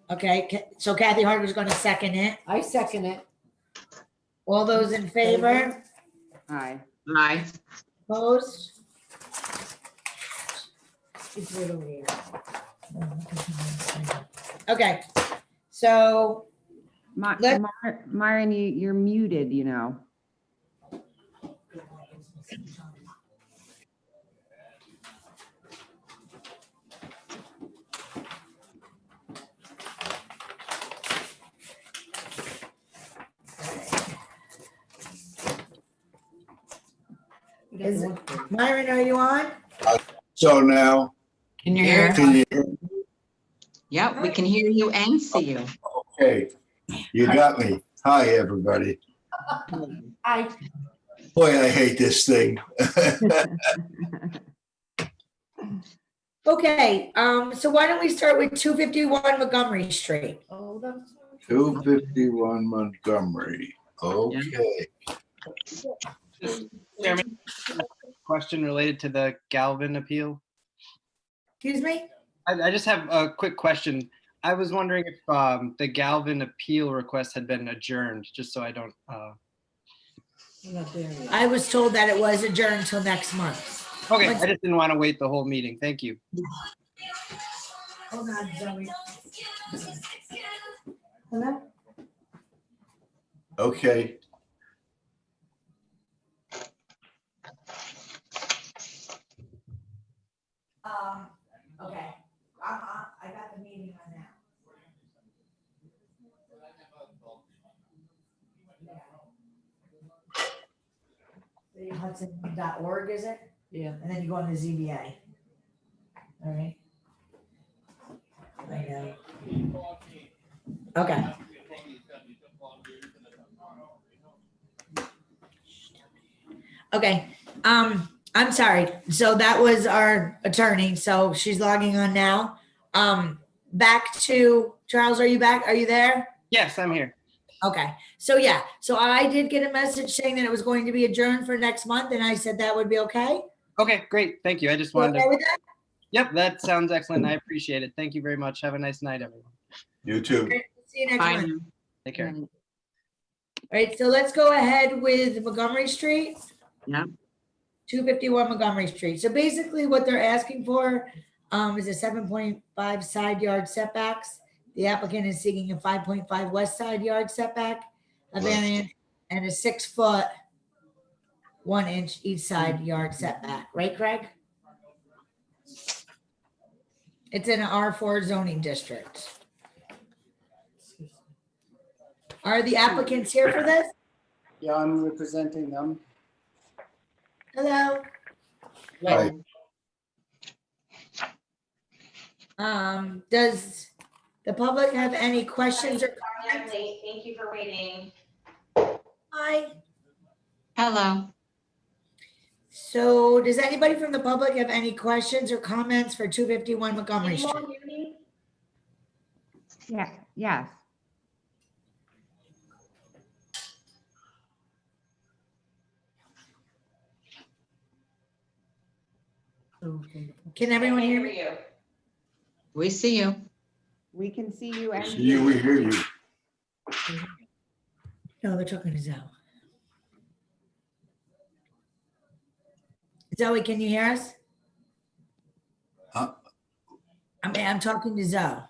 Okay, so Kathy Harder's going to second it. I second it. All those in favor? Aye. Aye. Opposed? It's right over here. Okay, so Let- Myron, you're muted, you know. is Myron, are you on? So now, Can you hear? can you hear? Yep, we can hear you and see you. Okay, you got me. Hi, everybody. Aye. Boy, I hate this thing. Okay, so why don't we start with 251 Montgomery Street? Oh, that's. 251 Montgomery. Okay. Chairman, question related to the Galvin appeal. Excuse me? I just have a quick question. I was wondering if the Galvin appeal request had been adjourned, just so I don't. I'm not there yet. I was told that it was adjourned until next month. Okay, I just didn't want to wait the whole meeting. Thank you. Hold on, Zoe. Hello? Okay. Okay, I got the meeting on that. Hudson.org, is it? Yeah. And then you go on the ZBA. All right. I know. Okay. Okay, I'm sorry. So that was our attorney. So she's logging on now. Back to Charles, are you back? Are you there? Yes, I'm here. Okay, so yeah, so I did get a message saying that it was going to be adjourned for next month, and I said that would be okay. Okay, great. Thank you. I just You wanted okay to. with that? Yep, that sounds excellent. I appreciate it. Thank you very much. Have a nice night, everyone. You too. All right, see you next Bye month. now. Take care. All right, so let's go ahead with Montgomery Street. Yeah. 251 Montgomery Street. So basically what they're asking for is a 7.5 side yard setbacks. The applicant is seeking a 5.5 west side yard setback, a Right. variance, and a 6 foot, 1 inch each side yard setback. Right, Craig? It's in an R4 zoning district. Are the applicants here for this? Yeah, I'm representing them. Hello? Hi. Does the public have any questions or Sorry I'm late. Thank you for waiting. hi? Hello. So does anybody from the public have any questions or comments for 251 Montgomery Can you all Street? hear me? Yeah, yes. Can everyone I hear me? you. We see you. We can see you and See you, we hear you. No, they're talking to Zoe. Zoe, can you hear us? Huh? I'm talking to Zoe. I don't know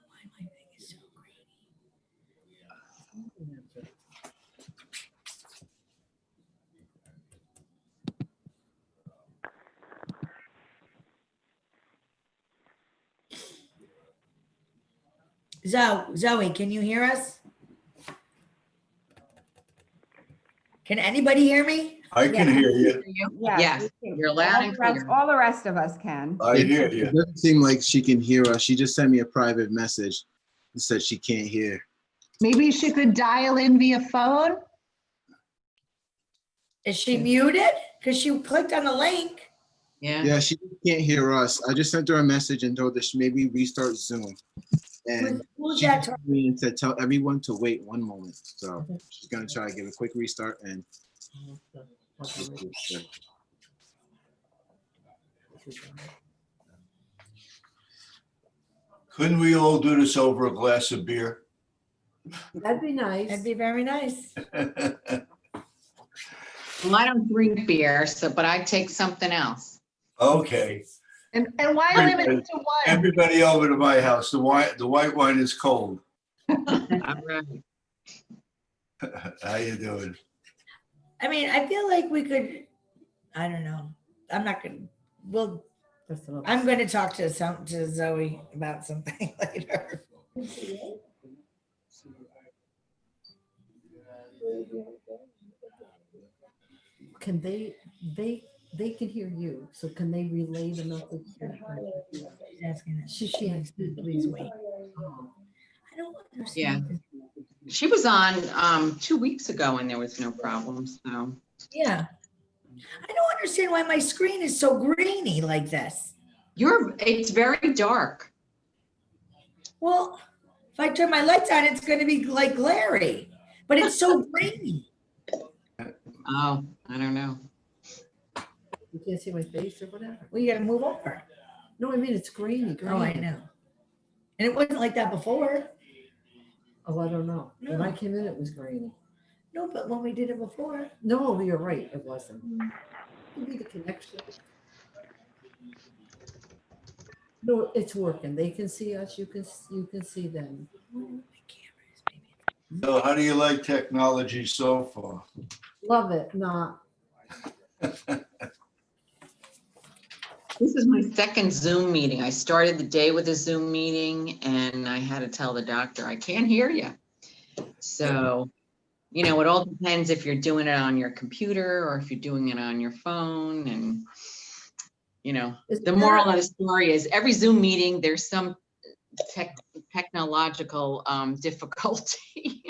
why my thing is so grainy. Zoe, can you hear us? Can anybody hear me? I can hear you. Yes, we can. you're loud and clear. All the rest of us can. I hear It you. doesn't seem like she can hear us. She just sent me a private message and said she can't hear. Maybe she could dial in via phone? Is she muted? Because she clicked on the link. Yeah. Yeah, she can't hear us. I just sent her a message and told her she maybe restart Zoom. And Who's she that? told me and said, tell everyone to wait 1 moment. So she's gonna try to give a quick restart and. Couldn't we all do this over a glass of beer? That'd be nice. That'd be very nice. Well, I don't drink beer, but I take something else. Okay, And why limit it to one? everybody over to my house. The white wine is cold. All right. How you doing? I mean, I feel like we could, I don't know. I'm not gonna, well, Just a little- I'm gonna talk to Zoe about something later. Can they can hear you, so can they relay the message? to her? She's asking that. She can't. Please wait. I don't understand. this. She was on 2 weeks ago and there was no problems, so. Yeah. I don't understand why my screen is so grainy like this. It's very dark. Well, if I turn my lights on, it's gonna be like glary, but it's so grainy. Oh, I don't know. You can't see my face or whatever. Well, you gotta move over. No, I mean, it's grainy. Oh, I grainy. know. And it wasn't like that before. Oh, I don't know. When I No. came in, it was grainy. No, but when we did it before. No, you're right, it wasn't. Could be the connection. No, it's working. They can see us, you can see them. So how do you like technology so far? Love it, not. This is my second Zoom meeting. I started the day with a Zoom meeting and I had to tell the doctor, I can't hear you. So, it all depends if you're doing it on your computer or if you're doing it on your phone. And, the moral of the story is every Zoom meeting, there's some technological difficulty.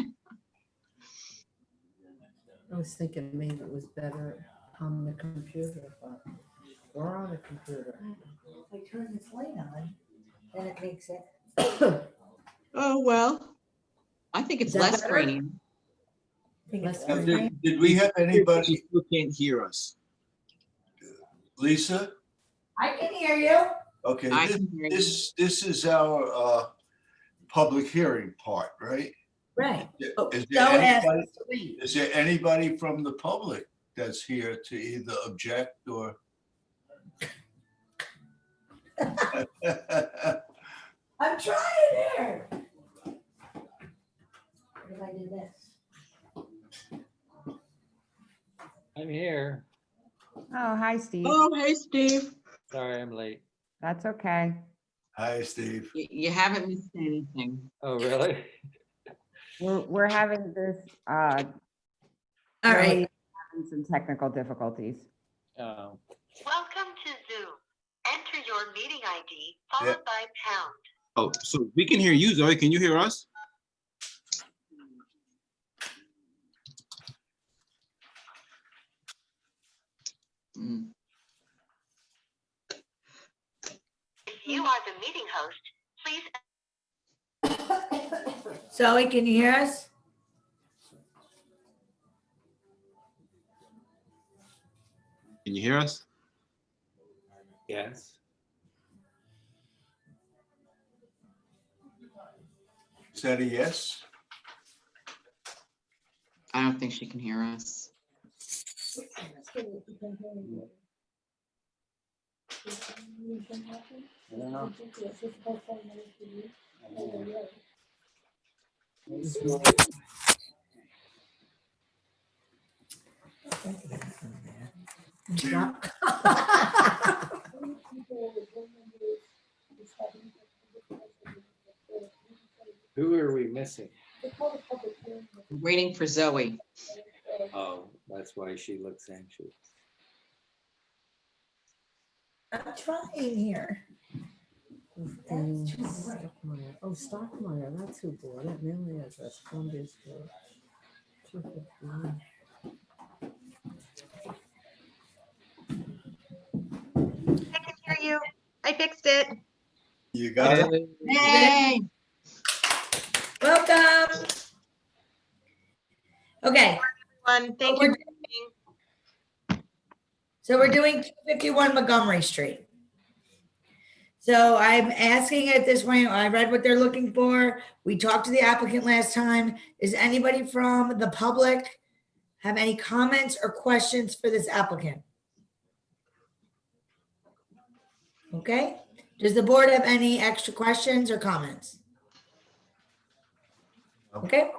I was thinking maybe it was better on the computer, but we're on a computer. If I turn this light on, then it makes it. Oh, well, I think it's Is that less better? grainy. I think it's Let's- grainy. Did we have She anybody, still can't hear us. Lisa? I can hear you. Okay, I can hear you. this is our public hearing part, right? Right. Oh, Is Joe there asked anybody, us to leave. is there anybody from the public that's here to either object or? I'm trying here. What if I do this? I'm here. Oh, hi, Steve. Oh, hey, Steve. Sorry, I'm late. That's okay. Hi, Steve. You haven't missed anything. Oh, really? We're having this, All right. really having some technical difficulties. Oh, Welcome to Zoom. Enter your meeting ID Yeah. followed by pound. Oh, so we can hear you, Zoe. Can you hear us? Mm. If you are the meeting host, please Zoe, can you hear us? Can you hear us? yes. Is that a yes? I don't think she can hear us. Yeah. Who are we missing? We're waiting for Zoe. Oh, that's why she looks anxious. I'm trying here. Stockmeyer. Oh, Stockmeyer, that's who bought it. Mailing address, Columbia Store. 251. I can hear you. I fixed it. You got it? Hey, Welcome. Okay, Thank We're- you. so we're doing 251 Montgomery Street. So I'm asking at this point, I read what they're looking for. We talked to the applicant last time. Is anybody from the public have any comments or questions for this applicant? Okay, does the board have any extra questions or comments? Okay,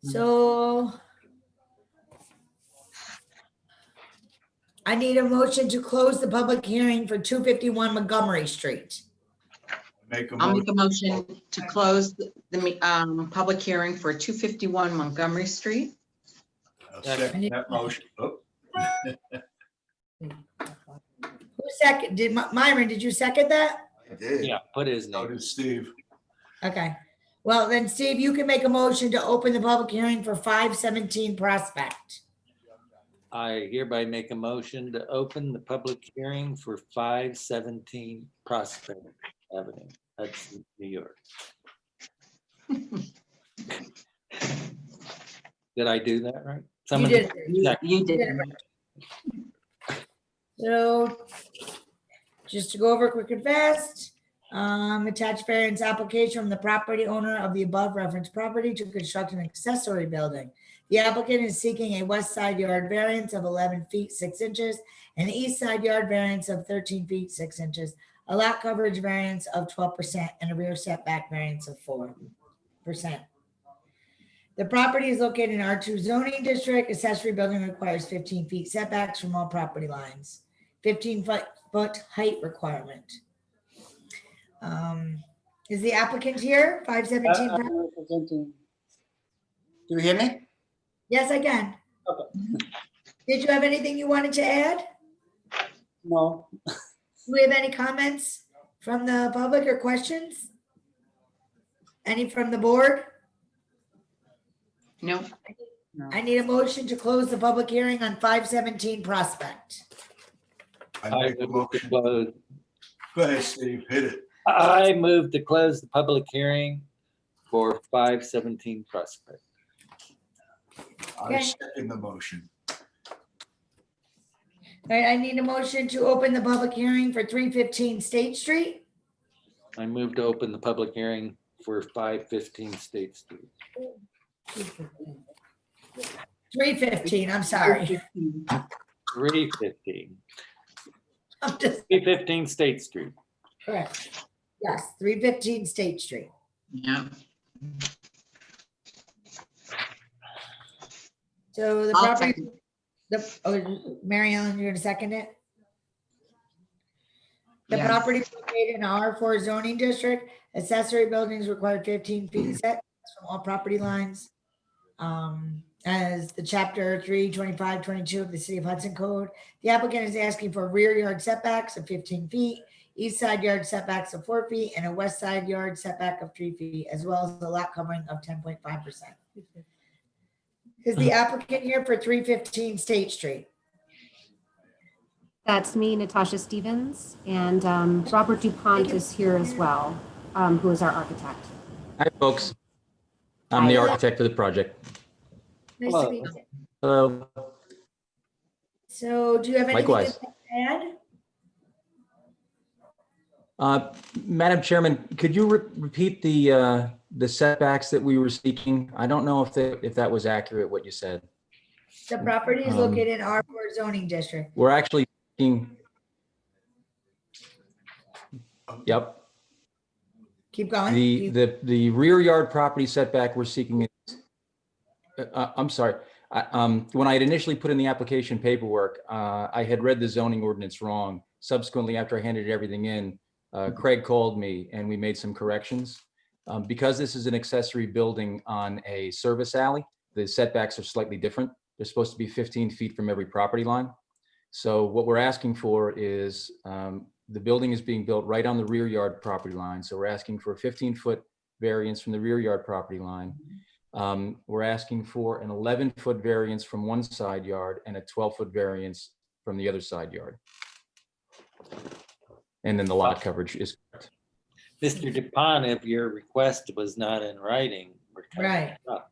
so I need a motion to close the public hearing for 251 Montgomery Street. Make a I'll make motion. a motion to close the public hearing for 251 Montgomery Street. I'll second that motion. Oh, Who second, Myron, did you second that? I did. Yeah, put his So name. did Steve. Okay, well then Steve, you can make a motion to open the public hearing for 517 Prospect. I hereby make a motion to open the public hearing for 517 Prospect Avenue. That's New York. Did I do that right? You did. You did. So just to go over quick and fast, attached variance application from the property owner of the above referenced property to construct an accessory building. The applicant is seeking a west side yard variance of 11 feet 6 inches and east side yard variance of 13 feet 6 inches, a lot coverage variance of 12% and a rear setback variance of 4%. The property is located in R2 zoning district. Accessory building requires 15 feet setbacks from all property lines, 15-foot height requirement. Is the applicant here? 517. I'm representing. Do you hear me? Yes, I can. Okay. Did you have anything you wanted to add? No. Do we have any comments from the public or questions? Any from the board? No, I need a motion to close the public hearing on 517 Prospect. I I make a move to motion. close. Go ahead, Steve, hit it. I move to close the public hearing for 517 Prospect. I Okay. second the motion. All right, I need a motion to open the public hearing for 315 State Street. I move to open the public hearing for 515 State Street. 315, I'm sorry. 315. I'm just, 315 State Street. correct. Yes, 315 State Street. yeah. So the I'll property, Mary Ellen, you're gonna second it? The Yes. property is located in R4 zoning district. Accessory buildings require 15 feet set from all property lines. As the chapter 32522 of the City of Hudson Code, the applicant is asking for rear yard setbacks of 15 feet, east side yard setbacks of 4 feet, and a west side yard setback of 3 feet, as well as a lot covering of 10.5%. Is the applicant here for 315 State Street? That's me, Natasha Stevens, and Robert DuPont is here as well, who is our architect. Hi, folks. I'm the architect of the project. Nice Hello. to meet you. Hello. So do you have anything Likewise. to add? Madam Chairman, could you repeat the setbacks that we were seeking? I don't know if that was accurate, what you said. The property is located in R4 zoning district. We're actually seeking. Yep. Keep going. The rear yard property setback we're seeking is, I'm sorry. When I had initially put in the application paperwork, I had read the zoning ordinance wrong. Subsequently, after I handed everything in, Craig called me and we made some corrections. Because this is an accessory building on a service alley, the setbacks are slightly different. They're supposed to be 15 feet from every property line. So what we're asking for is the building is being built right on the rear yard property line. So we're asking for a 15-foot variance from the rear yard property line. We're asking for an 11-foot variance from one side yard and a 12-foot variance from the other side yard. And then the lot coverage is correct. Mr. DuPont, if your request was not in writing, we're kind Right. of stuck.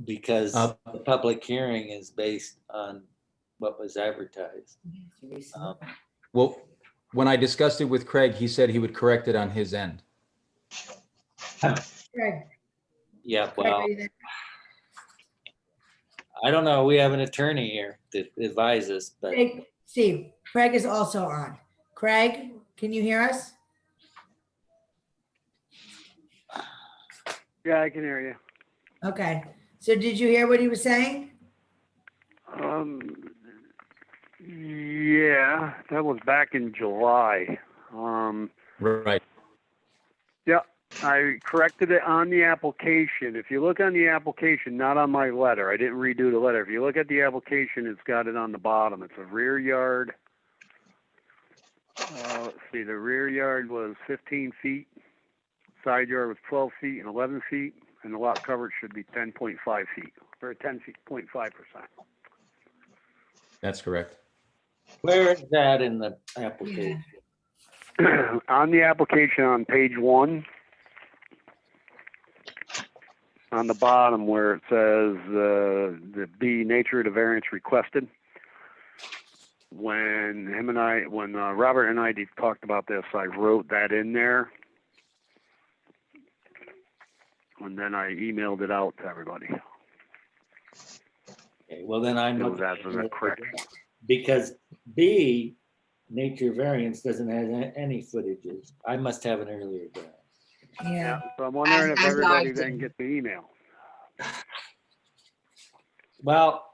Because the public hearing is based on what was advertised. Well, when I discussed it with Craig, he said he would correct it on his end. Craig, Yeah, Craig, well, are you there? I don't know. We have an attorney here to advise us, but Craig, Steve, Craig is also on. Craig, can you hear us? Yeah, I can hear you. Okay, so did you hear what he was saying? Yeah, that was back in July. Right. Yeah, I corrected it on the application. If you look on the application, not on my letter, I didn't redo the letter. If you look at the application, it's got it on the bottom. It's a rear yard. Let's see, the rear yard was 15 feet. Side yard was 12 feet and 11 feet. And the lot coverage should be 10.5 feet, or 10.5%. That's correct. where is that in the application? On the application on page 1, on the bottom where it says the B nature of the variance requested. When Robert and I talked about this, I wrote that in there. And then I emailed it out to everybody. Okay, well, then I'm It was looking as a correction. because B, nature variance doesn't have any footages. I must have an earlier variance. Yeah. So I'm wondering if As I everybody did. then gets the email. Well,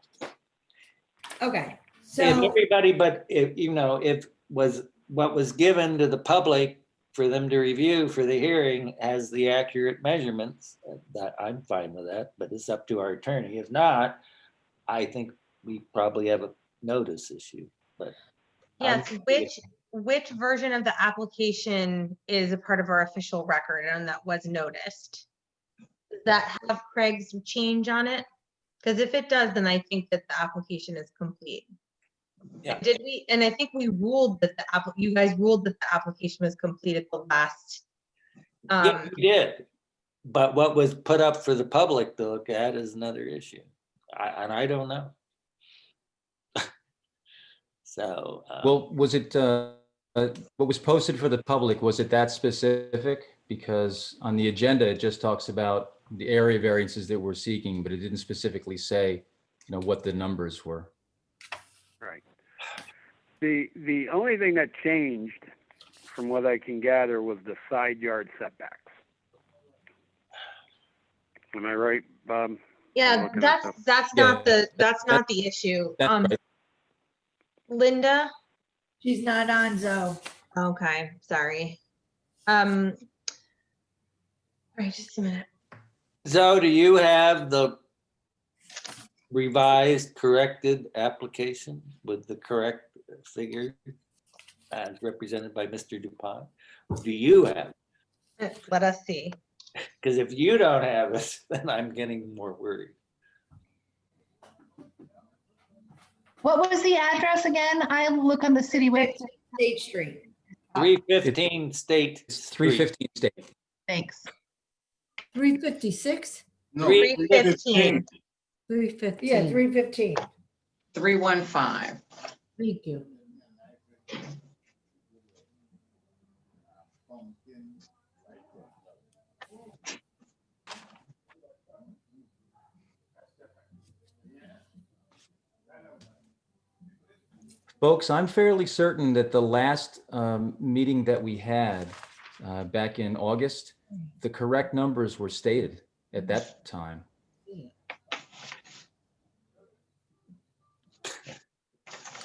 Okay, if so, everybody, but if, if what was given to the public for them to review for the hearing has the accurate measurements, that I'm fine with that, but it's up to our attorney. If not, I think we probably have a notice issue, but. Yes, which version of the application is a part of our official record and that was noticed? Does that have Craig's change on it? Because if it does, then I think that the application is complete. Yeah. Did we, and I think we ruled that you guys ruled that the application was complete at the last. Yeah, we did. But what was put up for the public to look at is another issue. And I don't know. So. Well, was it, what was posted for the public, was it that specific? Because on the agenda, it just talks about the area variances that we're seeking, but it didn't specifically say, what the numbers were. Right. The only thing that changed, from what I can gather, was the side yard setbacks. Am I right, Bob? Yeah, that's not the issue. That's right. Linda? she's not on, Zoe. Okay, sorry. All right, just a minute. Zoe, do you have the revised corrected application with the correct figure as represented by Mr. DuPont? Do you have? Let us see. Because if you don't have it, then I'm getting more worried. What was the address again? I'll look on the city website. State Street. 315 State. It's 315 State. Thanks. 356? No, 315. 315. Yeah, 315. 315. Thank you. Folks, I'm fairly certain that the last meeting that we had back in August, the correct numbers were stated at that time.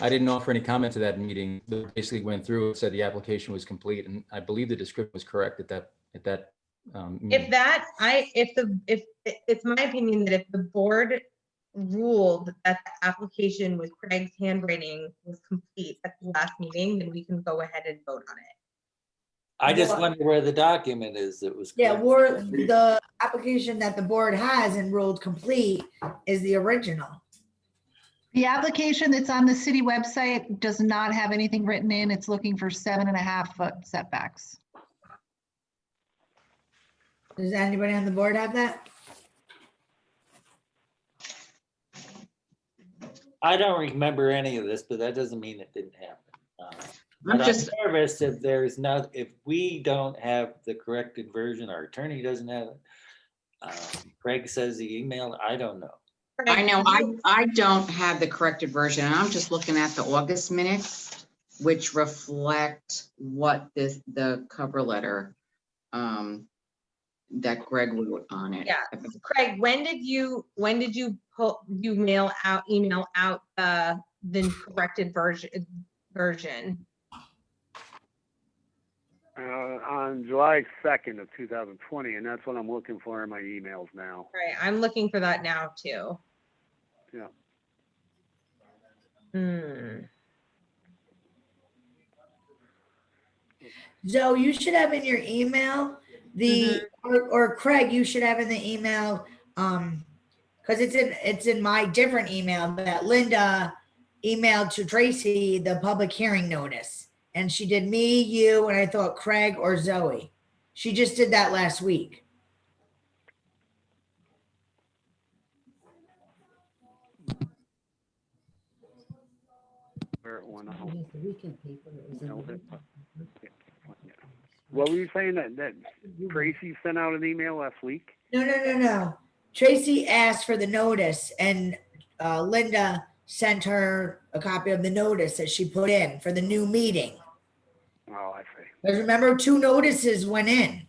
I didn't offer any comment to that meeting. They basically went through and said the application was complete, and I believe the description was correct at that meeting. If it's my opinion that if the board ruled that the application with Craig's handwriting was complete at the last meeting, then we can go ahead and vote on it. I just wonder where the document is that was. Yeah, correct. the application that the board has and ruled complete is the original. The application that's on the city website does not have anything written in. It's looking for 7.5 foot setbacks. Does anybody on the board have that? I don't remember any of this, but that doesn't mean it didn't happen. I'm But I'm just, nervous if there's not, if we don't have the corrected version, our attorney doesn't have it. Craig says he emailed, I don't know. I know, I don't have the corrected version. I'm just looking at the August minutes, which reflect what the cover letter that Greg wrote on it. Yeah, Craig, when did you email out the corrected version? On July 2nd of 2020, and that's what I'm looking for in my emails now. Right, I'm looking for that now too. Yeah. Zoe, you should have in your email or Craig, you should have in the email, because it's in my different email that Linda emailed to Tracy the public hearing notice. And she did me, you, and I thought Craig or Zoe. She just did that last week. Where it went out. It was the weekend paper. It was in the weekend paper. What were you saying that Tracy sent out an email last week? No. Tracy asked for the notice and Linda sent her a copy of the notice that she put in for the new meeting. Oh, I see. Because remember, 2 notices went in.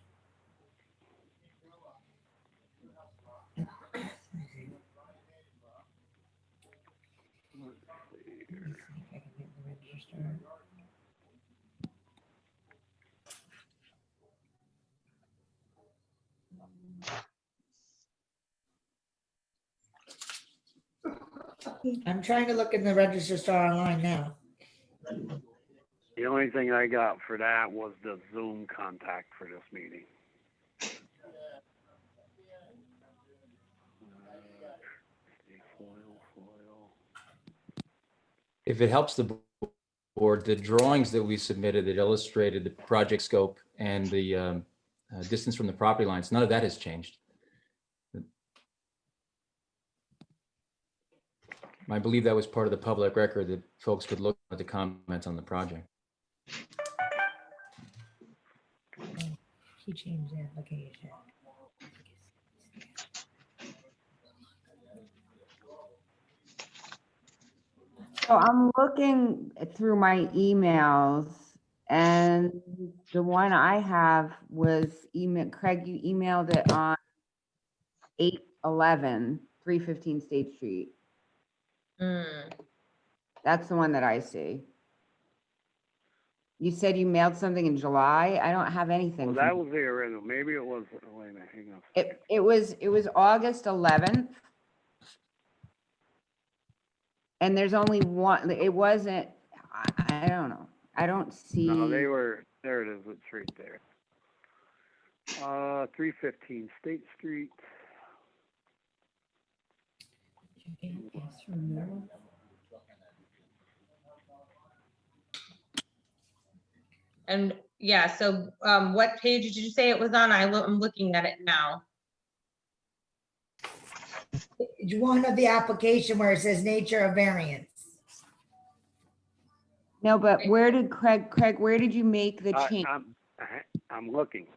I'm trying to look in the Register Star online now. The only thing I got for that was the Zoom contact for this meeting. If it helps the board, the drawings that we submitted that illustrated the project scope and the distance from the property lines, none of that has changed. I believe that was part of the public record that folks could look at the comments on the project. He changed the application. So I'm looking through my emails and the one I have was Craig, you emailed it on 8/11, 315 State Street. That's the one that I see. You said you mailed something in July? I don't have anything. Well, that was the original. Maybe it was, wait a minute, hang on. It was August 11th. And there's only one, it wasn't, I don't know. I don't see. No, they were, there it is, it's right there. 315 State Street. And yeah, so what page did you say it was on? I'm looking at it now. One of the application where it says nature of variance. No, but where did Craig, where did you make the change? I'm looking.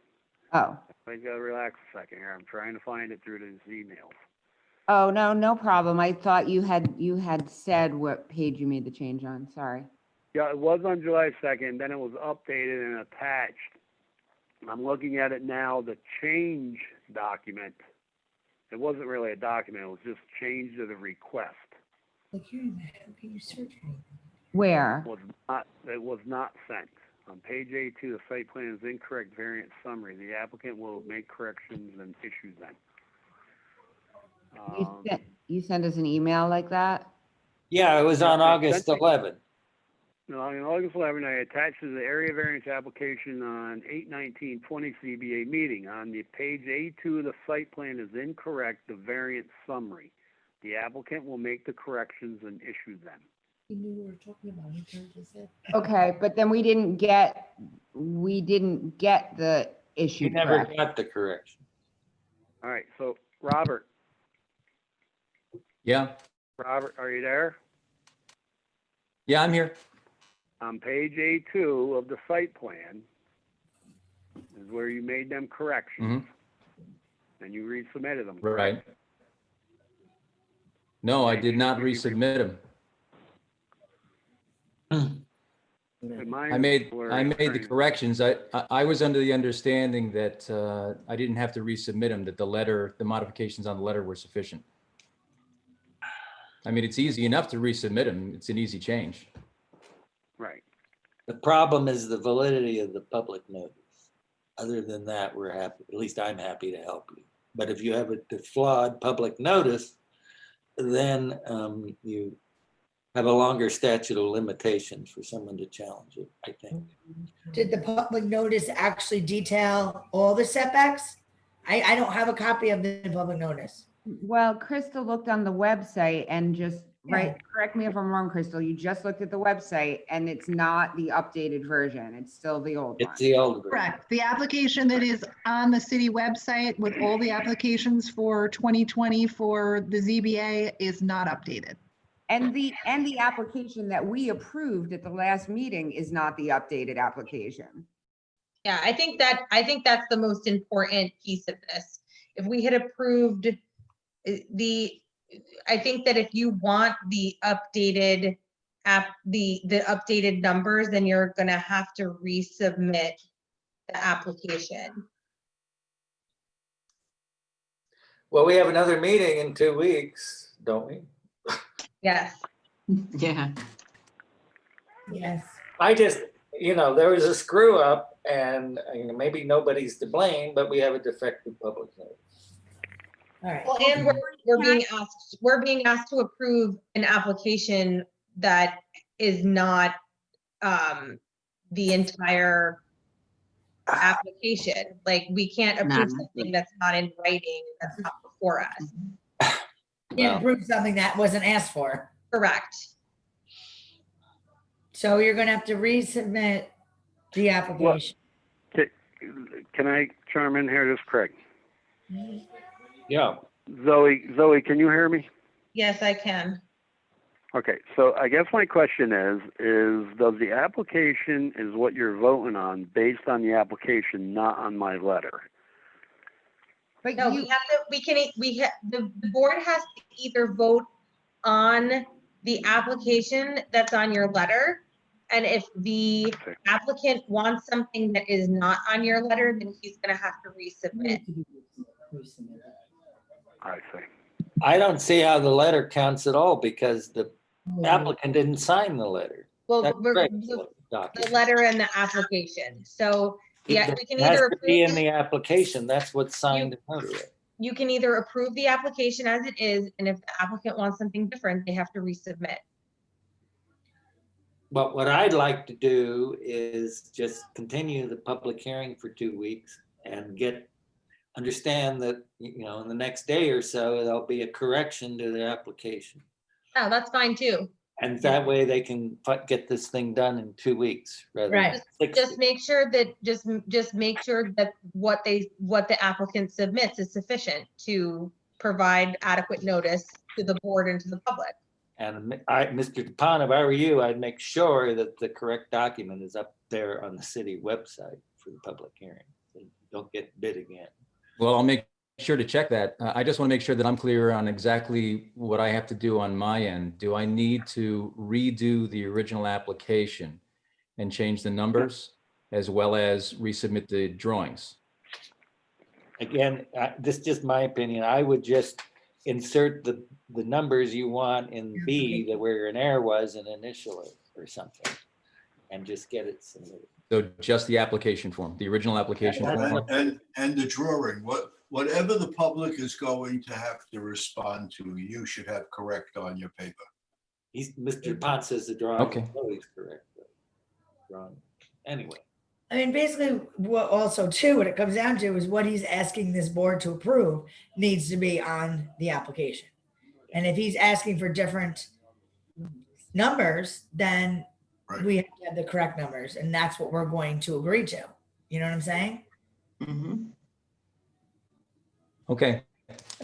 Oh. I gotta relax a second here. I'm trying to find it through these emails. Oh, no, no problem. I thought you had said what page you made the change on. Sorry. Yeah, it was on July 2nd, then it was updated and attached. I'm looking at it now, the change document. It wasn't really a document, it was just change to the request. Like, how can you search anything? Where? It was not sent. On page A2, the site plan is incorrect variance summary. The applicant will make corrections and issue them. You sent us an email like that? Yeah, it was on August 11th. No, on August 11th, I attached to the area variance application on 8/19/20 ZBA meeting. On the page A2, the site plan is incorrect, the variance summary. The applicant will make the corrections and issue them. You knew we were talking about it, you just said. Okay, but then we didn't get the issue. You never got the correction. All right, so Robert. Yeah. Robert, are you there? Yeah, I'm here. on page A2 of the site plan is where you made them corrections. And you resubmitted them. Right. No, I did not resubmit them. I made the corrections. I was under the understanding that I didn't have to resubmit them, that the modifications on the letter were sufficient. I mean, it's easy enough to resubmit them. It's an easy change. Right. The problem is the validity of the public notice. Other than that, we're happy, at least I'm happy to help you. But if you have a flawed public notice, then you have a longer statute of limitations for someone to challenge it, I think. Did the public notice actually detail all the setbacks? I don't have a copy of the public notice. Well, Crystal looked on the website and just, Yeah. right, correct me if I'm wrong, Crystal, you just looked at the website and it's not the updated version. It's still the old one. It's the old version. Correct. The application that is on the city website with all the applications for 2020 for the ZBA is not updated. And the application that we approved at the last meeting is not the updated application. Yeah, I think that's the most important piece of this. If we had approved I think that if you want the updated the updated numbers, then you're gonna have to resubmit the application. Well, we have another meeting in 2 weeks, don't we? Yes. Yeah. Yes. I just, there was a screw up and maybe nobody's to blame, but we have a defective public notice. All right. Well, and we're being asked to approve an application that is not the entire application. Like, we can't approve something that's not in writing, that's not before us. Can't approve something that wasn't asked for. Correct. So you're gonna have to resubmit the application. Can I chime in here? This is Craig. Yeah. Zoe, can you hear me? Yes, I can. Okay, so I guess my question is does the application is what you're voting on based on the application, not on my letter? But No, the board has to either vote on the application that's on your letter. And if the applicant wants something that is not on your letter, then he's gonna have to resubmit. I see. I don't see how the letter counts at all because the applicant didn't sign the letter. Well, That's the letter and the application. So, yeah, we can It has either to be in approve, the application. That's what's signed and notarized. you can either approve the application as it is, and if the applicant wants something different, they have to resubmit. But what I'd like to do is just continue the public hearing for 2 weeks and understand that, in the next day or so, there'll be a correction to the application. Oh, that's fine too. And that way they can get this thing done in 2 weeks rather than 6 Just make sure that, just make sure that what the applicant submits is sufficient to provide adequate notice to the board and to the public. And Mr. DuPont, if I were you, I'd make sure that the correct document is up there on the city website for the public hearing. So you don't get bid again. Well, I'll make sure to check that. I just want to make sure that I'm clear on exactly what I have to do on my end. Do I need to redo the original application and change the numbers as well as resubmit the drawings? Again, this is just my opinion. I would just insert the numbers you want in B, that where an error was, and initial it or something, and just get it submitted. So just the application form, the original application form? And the drawing, whatever the public is going to have to respond to, you should have correct on your paper. Mr. Pont says the drawing Okay. is always correct. Wrong. Anyway. I mean, basically, what also too, what it comes down to is what he's asking this board to approve needs to be on the application. And if he's asking for different numbers, then we have to have the correct numbers, and that's what we're going to agree to. You know what I'm saying? Okay.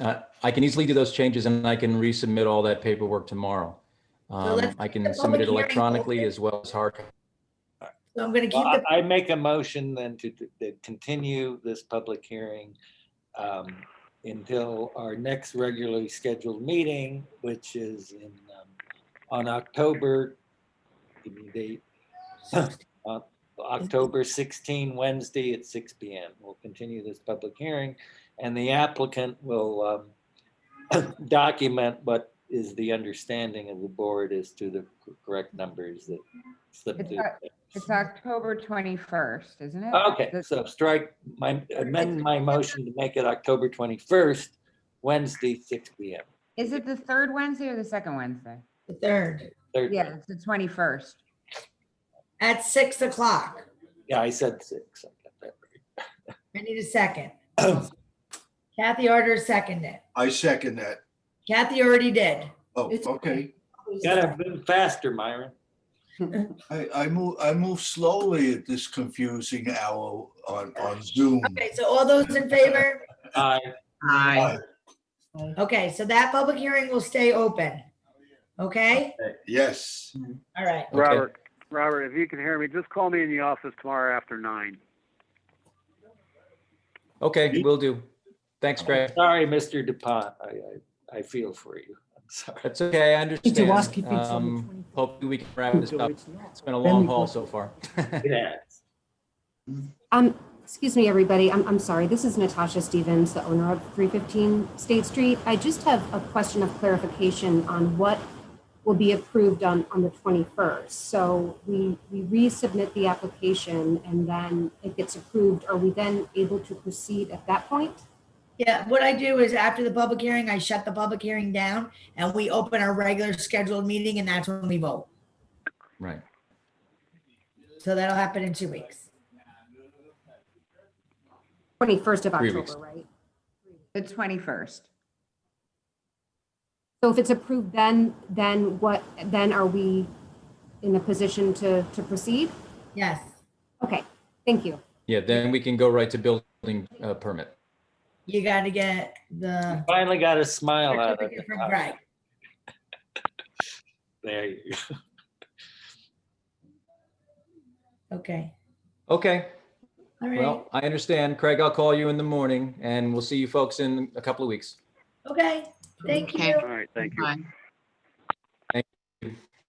I can easily do those changes and I can resubmit all that paperwork tomorrow. let's I get can the submit public it hearing electronically open. as well as hard. So I'm gonna keep Well, the, I make a motion then to continue this public hearing until our next regularly scheduled meeting, which is on October, give me the date, October 16, Wednesday at 6 p.m. We'll continue this public hearing, and the applicant will document what is the understanding of the board as to the correct numbers that slipped It's, through. it's October 21st, isn't it? Okay, so amend my motion to make it October 21st, Wednesday, 6 p.m. Is it the third Wednesday or the second Wednesday? the third Third- Yeah, it's the 21st. at 6 o'clock. Yeah, I said 6. I got that right. I need a second. Kathy Arter seconded. I second that. Kathy already did. Oh, okay. Gotta move faster, Myron. I move slowly at this confusing hour on Zoom. Okay, so all those in favor? Aye. Aye. Okay, so that public hearing will stay open. Okay? Yes. All right. Okay. Robert, if you can hear me, just call me in the office tomorrow after 9. Okay, will do. Thanks, Greg. Sorry, Mr. DuPont. I feel for you. I'm sorry. That's okay, I understand. ask if it's on the 24th. Hopefully we can wrap this up. It's been a long haul so far. It has. Excuse me, everybody. I'm sorry. This is Natasha Stevens, the owner of 315 State Street. I just have a question of clarification on what will be approved on the 21st. So we resubmit the application and then it gets approved. Are we then able to proceed at that point? Yeah, what I do is after the public hearing, I shut the public hearing down and we open our regular scheduled meeting and that's when we vote. Right. So that'll happen in 2 weeks. 21st of 3 October, weeks. right? The 21st. So if it's approved, then what? Then are we in a position to proceed? Yes. Okay, thank you. Yeah, then we can go right to building permit. You got to get the Finally got a smile out of certificate it. from Greg. There you go. Okay. Okay, All right. well, I understand. Craig, I'll call you in the morning and we'll see you folks in a couple of weeks. Okay. Thank Okay. you. All right, thank you. Bye.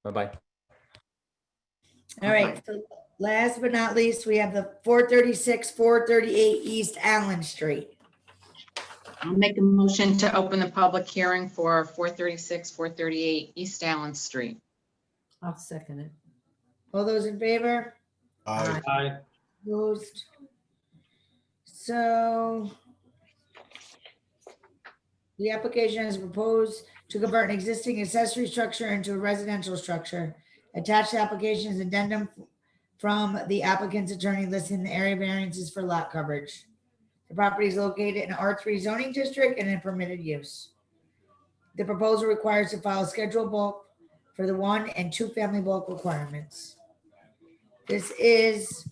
Bye-bye. All right. So last but not least, we have the 436, 438 East Allen Street. I'll make a motion to open the public hearing for 436, 438 East Allen Street. I'll second it. All those in favor? Aye. Aye. Opposed? So the application is proposed to convert an existing accessory structure into a residential structure. Attached application is addendum from the applicant's attorney listing the area variances for lot coverage. The property is located in R3 zoning district and in permitted use. The proposal requires to file a schedule bulk for the 1 and 2 family bulk requirements. This is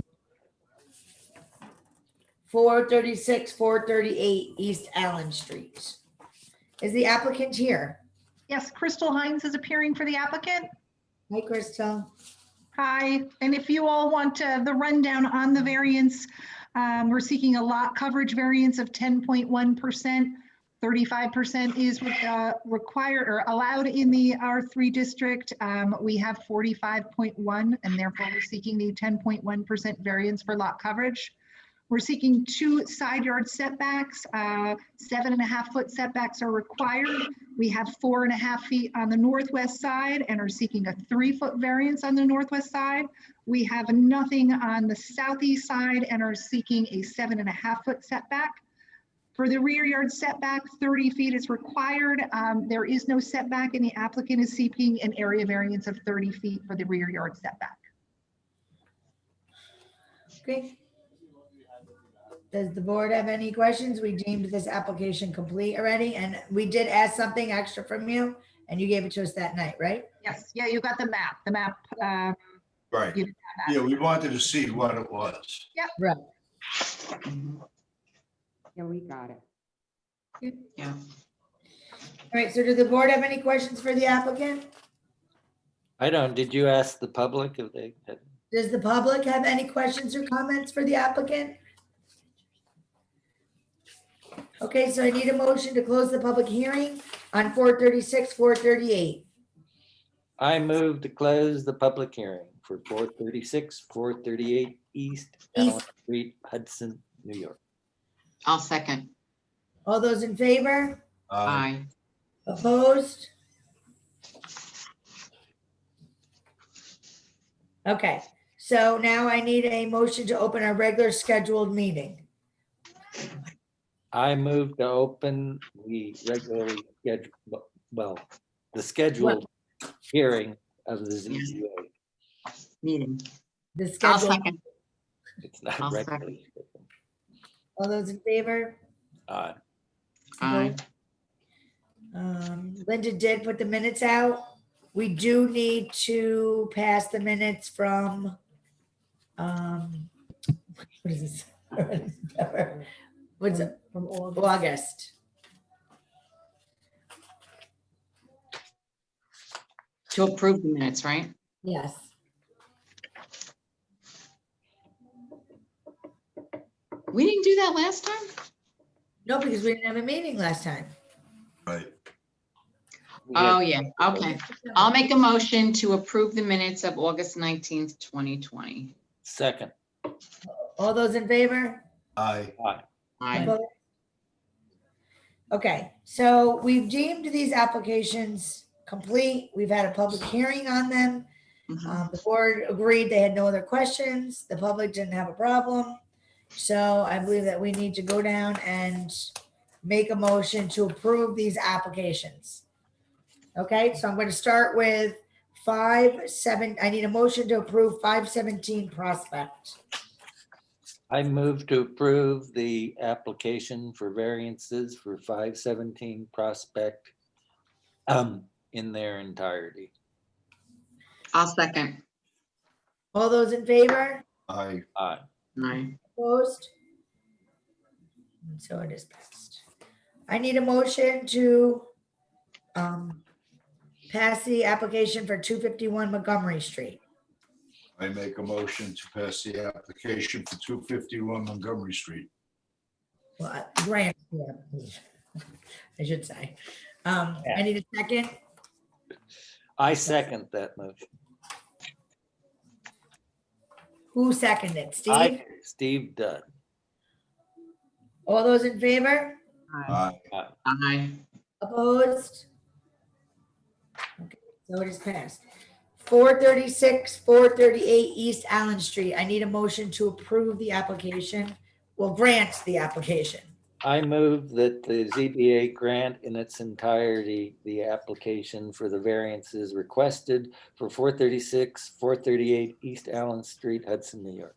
436, 438 East Allen Street. Is the applicant here? Yes, Crystal Hines is appearing for the applicant. Hi, Crystal. Hi, and if you all want the rundown on the variance, we're seeking a lot coverage variance of 10.1%. 35% is required or allowed in the R3 district. We have 45.1 and therefore we're seeking the 10.1% variance for lot coverage. We're seeking 2 side yard setbacks. 7.5-foot setbacks are required. We have 4.5 feet on the northwest side and are seeking a 3-foot variance on the northwest side. We have nothing on the southeast side and are seeking a 7.5-foot setback. For the rear yard setback, 30 feet is required. There is no setback and the applicant is seeking an area variance of 30 feet for the rear yard setback. Okay. Does the board have any questions? We deemed this application complete already, and we did ask something extra from you, and you gave it to us that night, right? Yes, yeah, you got the map. The map. Right. You have that. Yeah, we wanted to see what it was. Right. Yeah, we got it. Yeah. All right, so do the board have any questions for the applicant? I don't, did you ask the public if they had? Does the public have any questions or comments for the applicant? Okay, so I need a motion to close the public hearing on 436, 438. I move to close the public hearing for 436, 438 East Allen Street, Hudson, New York. I'll second. All those in favor? Aye. Opposed? Okay, so now I need a motion to open our regular scheduled meeting. I move to open the regularly scheduled, well, the scheduled hearing of the ZBA. Meeting. The I'll scheduled, second. It's not I'll regularly. scheduled. all those in favor? Aye. Aye. Linda did put the minutes out. We do need to pass the minutes from, what is this? What's it? From August. August. To approve the minutes, right? Yes. We didn't do that last time? No, because we didn't have a meeting last time. Right. Oh, yeah, okay. I'll make a motion to approve the minutes of August 19th, 2020. Second. All those in favor? Aye. Aye. Aye. Opposed? Okay, so we've deemed these applications complete. We've had a public hearing on them. The board agreed they had no other questions. The public didn't have a problem. So I believe that we need to go down and make a motion to approve these applications. Okay, so I'm going to start with I need a motion to approve 517 Prospect. I move to approve the application for variances for 517 Prospect in their entirety. I'll second. All those in favor? Aye. Aye. Aye. Opposed? And so it is passed. I need a motion to pass the application for 251 Montgomery Street. I make a motion to pass the application for 251 Montgomery Street. Well, grant, yeah, I should say. I need a second. I second that motion. Who seconded? Steve? Steve Dunn. All those in favor? Aye. Aye. Opposed? Okay, so it is passed. 436, 438 East Allen Street. I need a motion to approve the application. Well, grant the application. I move that the ZBA grant in its entirety the application for the variances requested for 436, 438 East Allen Street, Hudson, New York.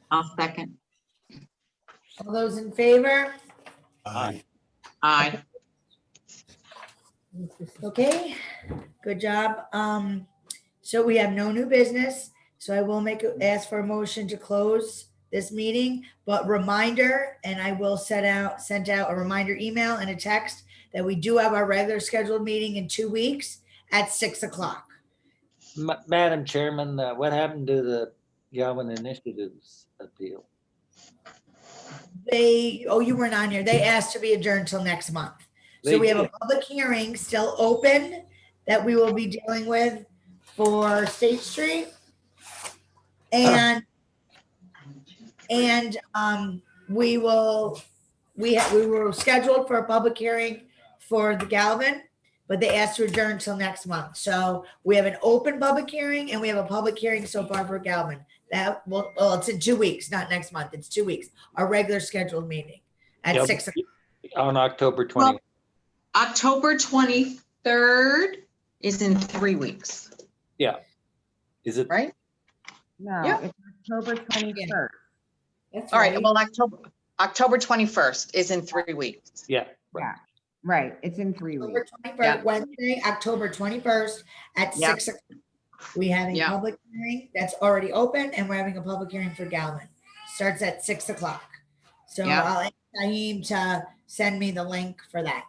I'll second. All those in favor? Aye. Aye. Okay, good job. So we have no new business. So I will ask for a motion to close this meeting, but reminder, and I will send out a reminder email and a text that we do have our regular scheduled meeting in 2 weeks at 6 o'clock. Madam Chairman, what happened to the Galvin Initiatives appeal? You weren't on here. They asked to be adjourned till next month. So we have a public hearing still open that we will be dealing with for State Street. And we were scheduled for a public hearing for the Galvin, but they asked to adjourn until next month. So we have an open public hearing and we have a public hearing so far for Galvin. It's in 2 weeks, not next month. It's 2 weeks. Our regular scheduled meeting at 6 o'clock. On October 20th. October 23rd is in 3 weeks. Yeah. Is it right? No, Yeah. it's October 21st. That's All right, right. well, October 21st is in 3 weeks. Yeah. Yeah, right. It's in 3 October weeks. 21st, Wednesday, October 21st at Yeah. 6 o'clock. We have a Yeah. public hearing that's already open and we're having a public hearing for Galvin. Starts at 6 o'clock. So Yeah. I'll ask Naeem to send me the link for that.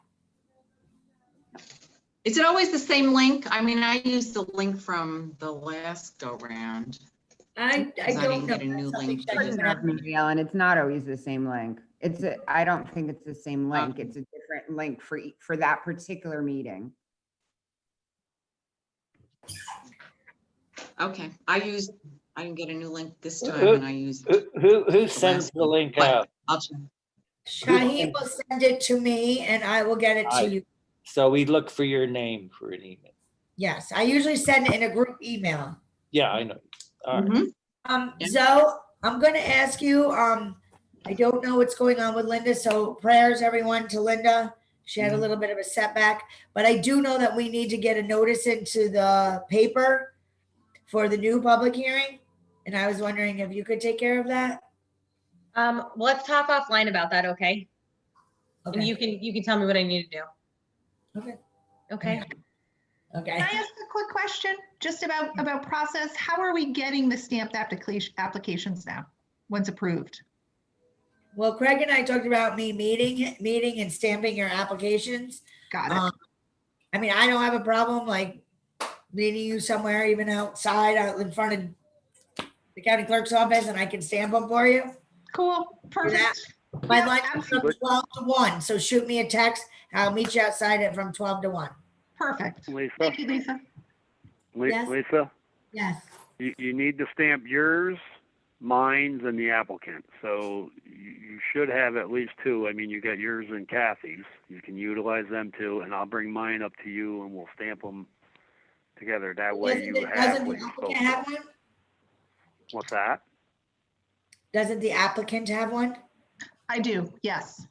Is it always the same link? I mean, I used the link from the last go round. I 'Cause I don't didn't know. get a new That's something link. I Couldn't just have, found. Mary Ellen. It's not always the same link. I don't think it's the same link. It's a different link for that particular meeting. Okay, I didn't get a new link this time and I used. Who sends the link But out? I'll check. Shaheen will send it to me and I will get it to you. So we look for your name for an email. Yes, I usually send it in a group email. Yeah, I know. All right. Yeah. Zoe, I'm gonna ask you, I don't know what's going on with Linda, so prayers everyone to Linda. She had a little bit of a setback, but I do know that we need to get a notice into the paper for the new public hearing. And I was wondering if you could take care of that? Let's talk offline about that, okay? And Okay, you can tell me what I need to do. okay, Okay? okay. Can I ask a quick question just about process? How are we getting the stamped applications now, once approved? Well, Craig and I talked about me meeting and stamping your applications. Got it. I mean, I don't have a problem like meeting you somewhere, even outside, out in front of the county clerk's office, and I can stamp them for you. Cool, perfect. My Yep, lunch is from absolutely. 12 to 1, so shoot me a text. I'll meet you outside from 12 to 1. Perfect. Lisa, Thank you, Lisa. Yes. Lisa, Yes. you need to stamp yours, mine's, and the applicant. So you should have at least two. I mean, you got yours and Kathy's. You can utilize them too, and I'll bring mine up to you and we'll stamp them together. That way you have Doesn't what the you're applicant supposed to. have one? What's that? Doesn't the applicant have one? I do, yes.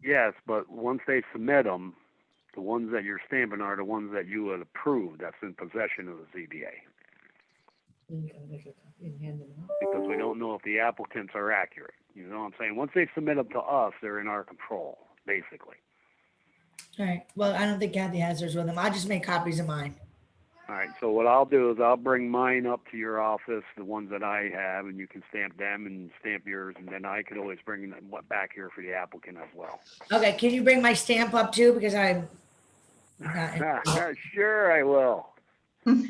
Yes, but once they submit them, the ones that you're stamping are the ones that you had approved. That's in possession of the ZBA. Because we don't know if the applicants are accurate. You know what I'm saying? Once they submit them to us, they're in our control, basically. All right. Well, I don't think Kathy has hers with them. I'll just make copies of mine. All right, so what I'll do is I'll bring mine up to your office, the ones that I have, and you can stamp them and stamp yours, and then I could always bring them back here for the applicant as well. Okay. Can you bring my stamp up too? Because I'm not. Sure, I will. You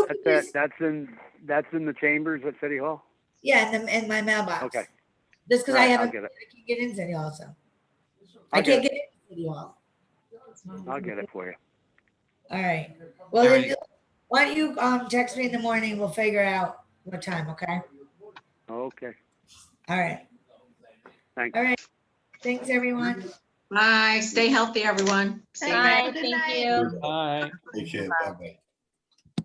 can just- That's in the chambers at City Hall? Yeah, in my mailbox. Okay. Just because All I right, haven't, I'll get it. I can't get in City Hall, so. I'll I can't get get in City Hall. I'll get it for you. All right. Well, All then right. why don't you text me in the morning? We'll figure out what time, okay? Okay, All right. thanks. All right. Thanks, everyone. Bye, stay healthy, everyone. See you. Bye, Good thank night. you. Bye. Take care. Bye-bye.